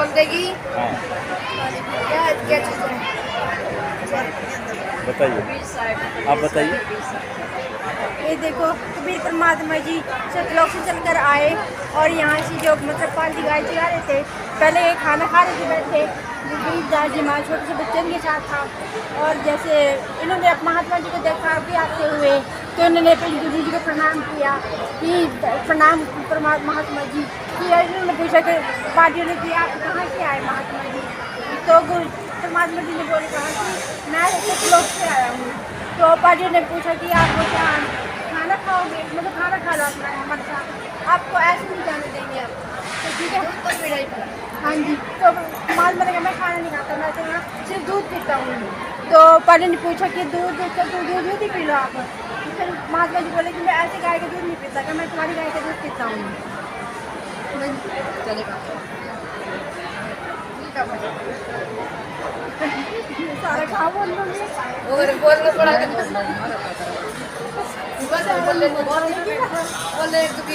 बोल देगी। हाँ क्या क्या चीज़ है? बताइए, आप बताइए। ये देखो कबीर परमात्मा जी सतलोक से चलकर आए और यहाँ से जो मतलब पालती गाय चला रहे थे, पहले ये खाना खा रहे थे बैठे, गरीबदास जी माँ छोटे से बच्चों के साथ था। और जैसे इन्होंने महात्मा जी को देखा भी आते हुए, तो इन्होंने फिर गुरु जी को प्रणाम किया कि प्रणाम महात्मा जी। कि इन्होंने पूछा कि पार्टियों ने कि आप कहाँ से आए महात्मा जी, तो गुरु परमात्मा जी ने बोले कहा कि मैं सतलोक से आया हूँ। तो पार्टियों ने पूछा कि आप क्या खाना खाओगे, मतलब खाना खा लो अपना हमारे साथ, आपको ऐसे नहीं जाने देंगे आप, तो ठीक है। हाँ जी, तो महात्मा ने कहा मैं खाना नहीं खाता, मैं तो यहाँ सिर्फ दूध पीता हूँ। तो पार्टियों ने पूछा कि दूध दूध ही पी लो आप। फिर महात्मा जी बोले कि मैं ऐसे गाय का दूध नहीं पीता, कि मैं तुम्हारी गाय का दूध पीता हूँ। सारा खा बोल और बोलना पड़ा बोले तो भी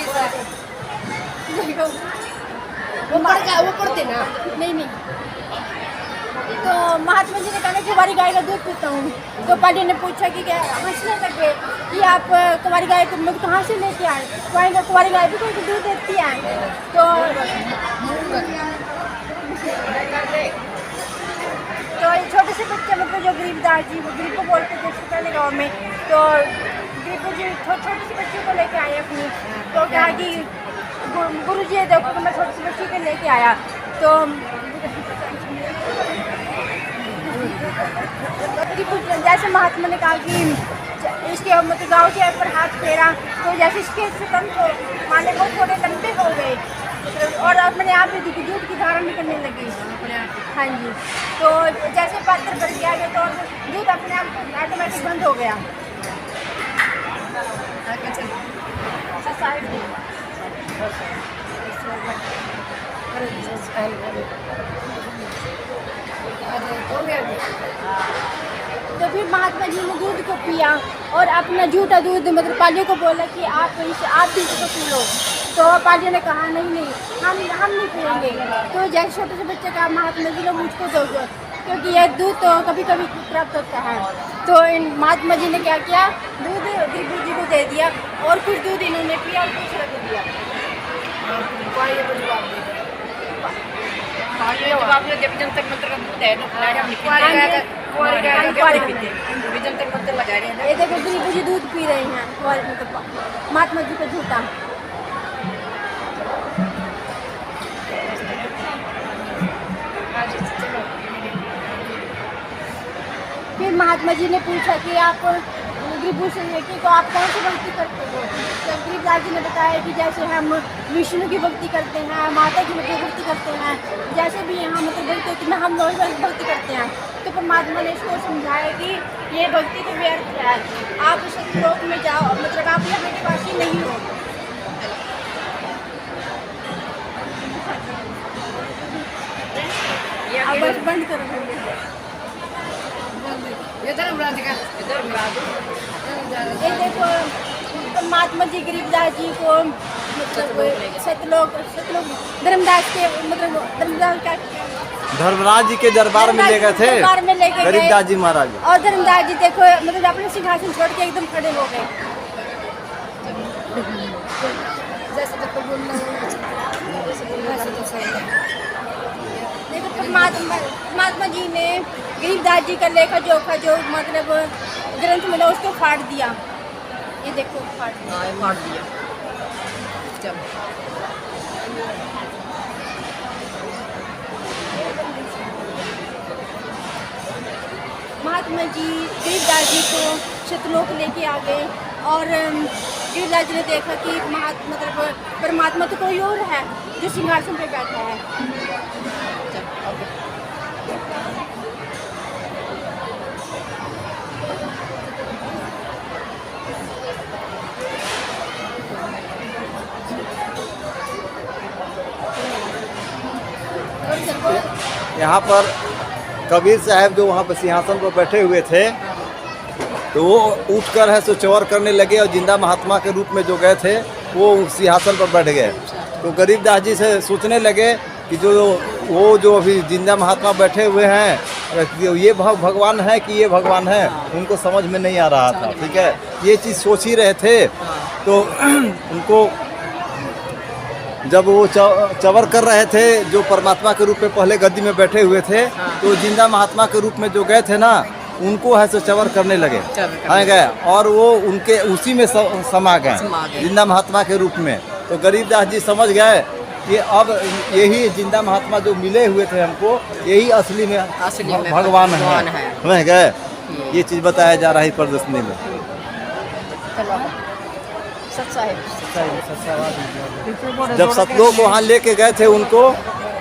वो पढ़ते ना। नहीं। तो महात्मा जी ने कहा कि कुंवारी गाय का दूध पीता हूँ। तो पार्टी ने पूछा कि क्या हंसने लगे कि आप कुंवारी गाय को मतलब कहाँ से लेके आए, कुंवारी गाय भी कोई दूध देती है। तो छोटे से बच्चे मतलब जो गरीबदास जी, वो गरीब को बोलते थे पहले गाँव में, तो गरीब जी छोटे से बच्चे को लेके आए अपनी। तो कहा कि गुरु जी देखो कि मैं छोटे से बच्चे को लेके आया। तो जैसे महात्मा ने कहा कि इसके मतलब गाँव के ऊपर हाथ फेरा, तो जैसे इसके स्तन को माने वो थोड़े लंबे हो गए और अपने आप ही दूध की धारा निकलने लगी। हाँ जी, तो जैसे पात्र भर गया तो दूध अपने आप ऑटोमेटिक बंद हो गया। तो फिर महात्मा जी ने दूध को पिया और अपना झूठा दूध मतलब पालियों को बोला कि आप भी इसको पी लो। तो पालियों ने कहा नहीं हम नहीं पिएंगे। तो जैसे छोटे से बच्चे का महात्मा जी लोग मुझको दो, क्योंकि यह दूध तो कभी कभी प्राप्त होता है। तो इन महात्मा जी ने क्या किया, दूध गरीबू जी को दे दिया और कुछ दूध इन्होंने पिया और कुछ रख दिया। जंतर मंत्र का दूध है ये देखो गरीबू जी दूध पी रहे हैं महात्मा जी का झूठा। फिर महात्मा जी ने पूछा कि आप गरीबू से कि तो आप कौन सी भक्ति करते हो। तो गरीबदास जी ने बताया कि जैसे हम विष्णु की भक्ति करते हैं, माता की भक्ति करते हैं, जैसे भी यहाँ मतलब भक्ति होती है हम लोग भक्ति करते हैं। तो परमात्मा ने इसको समझाया कि ये भक्ति तो व्यर्थ है, आप उस श्लोक में जाओ, मतलब आप यहाँ के वासी नहीं हो। आप बस बंद करो। ये देखो परमात्मा जी गरीबदास जी को मतलब सतलोक धर्मदास के मतलब धर्मदास का धर्मराज जी के दरबार में ले गए थे गरीबदास जी महाराज। और धर्मदास जी देखो मतलब अपने सिंहासन छोड़ के एकदम खड़े हो गए। देखो परमात्मा जी ने गरीबदास जी का लेखा जोखा जो मतलब ग्रंथ मिला उसको फाड़ दिया। ये देखो फाड़ दिया। महात्मा जी गरीबदास जी को सतलोक लेके आ गए और गरीबदास जी ने देखा कि मतलब परमात्मा तो कोई और है जो सिंहासन पे बैठा है। यहाँ पर कबीर साहब जो वहाँ पर सिंहासन पर बैठे हुए थे, तो वो उठकर है सो चौर करने लगे और जिंदा महात्मा के रूप में जो गए थे वो सिंहासन पर बैठ गए। तो गरीबदास जी से सोचने लगे कि जो वो जो अभी जिंदा महात्मा बैठे हुए हैं ये भगवान है कि ये भगवान है, उनको समझ में नहीं आ रहा था। ठीक है, ये चीज़ सोच ही रहे थे। तो उनको जब वो चवर कर रहे थे, जो परमात्मा के रूप में पहले गद्दी में बैठे हुए थे, तो जिंदा महात्मा के रूप में जो गए थे ना, उनको है सो चवर करने लगे, हाँ गए, और वो उनके उसी में समा गए जिंदा महात्मा के रूप में। तो गरीबदास जी समझ गए कि अब यही जिंदा महात्मा जो मिले हुए थे हमको, यही असली में भगवान है, समझ गए। ये चीज़ बताया जा रहा है प्रदर्शनी में। जब सतलोक को वहाँ लेके गए थे उनको,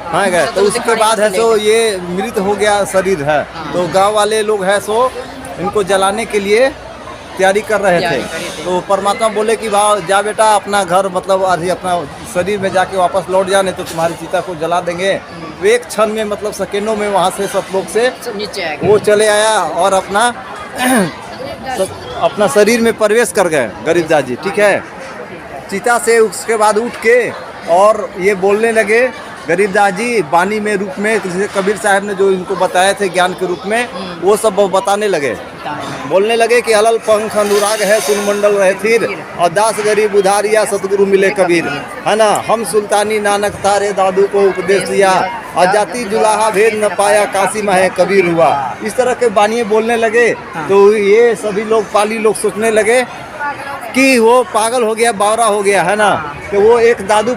हाँ गए, तो उसके बाद है सो ये मृत हो गया शरीर है। तो गांव वाले लोग है सो इनको जलाने के लिए तैयारी कर रहे थे। तो परमात्मा बोले कि भाव जा बेटा अपना घर, मतलब अभी अपना शरीर में जाके वापस लौट जाने, तो तुम्हारी चिता को जला देंगे। तो एक क्षण में, मतलब सेकेंडों में वहाँ से सतलोक से वो चले आया और अपना शरीर में प्रवेश कर गए गरीबदास जी। ठीक है, चिता से उसके बाद उठ के और ये बोलने लगे गरीबदास जी बानी में रूप में, जैसे कबीर साहब ने जो इनको बताए थे ज्ञान के रूप में, वो सब बताने लगे, बोलने लगे कि अलल पंख अनुराग है सुनमंडल रहे थीर, और दास गरीब उधारिया सतगुरु मिले कबीर, है ना। हम सुल्तानी नानक तारे दादू को उपदेश दिया, और जाति जुलाहा भेद न पाया काशी में है कबीर हुआ। इस तरह के बानिए बोलने लगे। तो ये सभी लोग पाली लोग सोचने लगे कि वो पागल हो गया, बावरा हो गया, है ना। तो वो एक दादू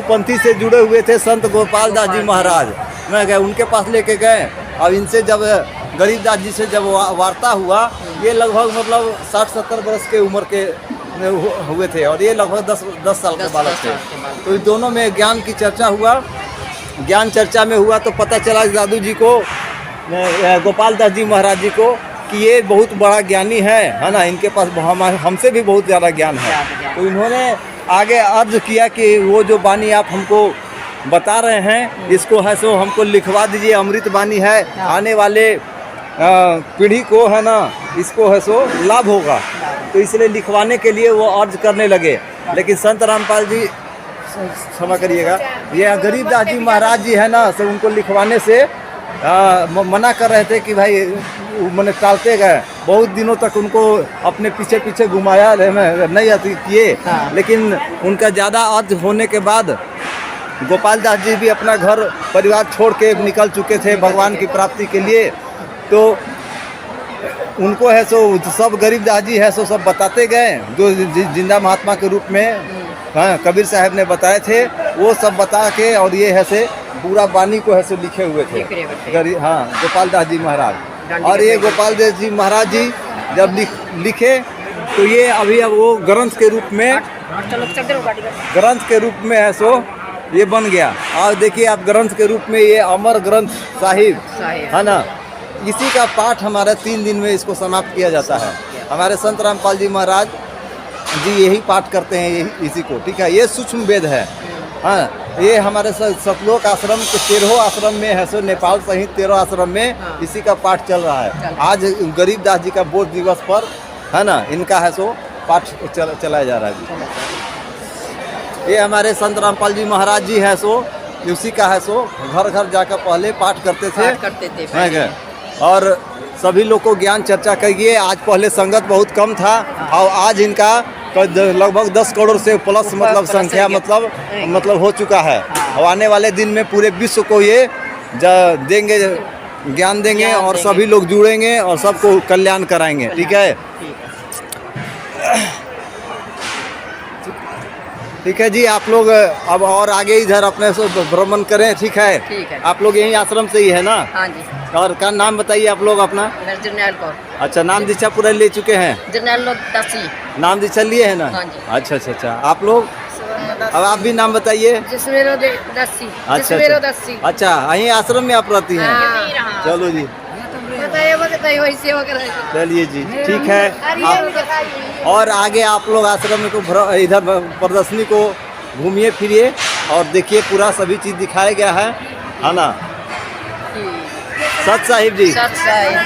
पंथी से जुड़े हुए थे संत गोपाल दास जी महाराज, मैं गए उनके पास लेके गए। अब इनसे जब गरीबदास जी से जब वार्ता हुआ, ये लगभग मतलब 60-70 वर्ष के उम्र के हुए थे, और ये लगभग 10 साल के बालक थे। तो इन दोनों में ज्ञान की चर्चा हुआ। ज्ञान चर्चा में हुआ तो पता चला दादू जी को, गोपाल दास जी महाराज जी को, कि ये बहुत बड़ा ज्ञानी है ना, इनके पास हमसे भी बहुत ज़्यादा ज्ञान है। तो इन्होंने आगे अर्ज किया कि वो जो बानी आप हमको बता रहे हैं, इसको है सो हमको लिखवा दीजिए, अमृत बानी है, आने वाले पीढ़ी को, है ना, इसको है सो लाभ होगा। तो इसलिए लिखवाने के लिए वो अर्ज करने लगे। लेकिन संत रामपाल जी, क्षमा करिएगा, ये गरीबदास जी महाराज जी है ना, तो उनको लिखवाने से मना कर रहे थे कि भाई मैंने टालते गए। बहुत दिनों तक उनको अपने पीछे पीछे घुमाया, नहीं आती किए। लेकिन उनका ज़्यादा अर्ज होने के बाद गोपाल दास जी भी अपना घर परिवार छोड़ के निकल चुके थे भगवान की प्राप्ति के लिए। तो उनको है सो सब गरीबदास जी है सो सब बताते गए, जो जिंदा महात्मा के रूप में हाँ कबीर साहब ने बताए थे, वो सब बता के, और ये है से पूरा बानी को है सो लिखे हुए थे हाँ गोपाल दास जी महाराज। और ये गोपाल दास जी महाराज जी जब लिखे, तो ये अभी अब वो ग्रंथ के रूप में है सो ये बन गया। और देखिए आप ग्रंथ के रूप में ये अमर ग्रंथ साहिब है ना, इसी का पाठ हमारा 3 दिन में इसको समाप्त किया जाता है। हमारे संत रामपाल जी महाराज जी यही पाठ करते हैं, यही इसी को। ठीक है, ये सूक्ष्म वेद है। हाँ, ये हमारे सतलोक आश्रम के 13 आश्रम में है सो, नेपाल सहित 13 आश्रम में इसी का पाठ चल रहा है। आज गरीबदास जी का बोध दिवस पर है ना, इनका है सो पाठ चलाया जा रहा है जी। ये हमारे संत रामपाल जी महाराज जी है सो, उसी का है सो घर घर जाकर पहले पाठ करते थे। और सभी लोग को ज्ञान चर्चा करिए। आज पहले संगत बहुत कम था, और आज इनका लगभग 10 करोड़ से प्लस मतलब संख्या मतलब हो चुका है। और आने वाले दिन में पूरे विश्व को ये देंगे, ज्ञान देंगे, और सभी लोग जुड़ेंगे और सबको कल्याण कराएंगे। ठीक है, ठीक है जी। आप लोग अब और आगे इधर अपने से भ्रमण करें। ठीक है, आप लोग यही आश्रम से ही है ना? हाँ जी। और क्या नाम बताइए आप लोग अपना? जरनैल कौर। अच्छा, नाम दीक्षा पूरा ले चुके हैं? जरनैल दासी। नाम दीक्षा लिए है ना? हाँ जी। अच्छा। आप लोग अब आप भी नाम बताइए। जसमेरो दासी। अच्छा, यहीं आश्रम में आप रहती हैं? चलो जी, चलिए जी, ठीक है। और आगे आप लोग आश्रम को इधर प्रदर्शनी को घूमिए फिरिए और देखिए, पूरा सभी चीज़ दिखाया गया है ना। सत साहिब जी। सत साहिब।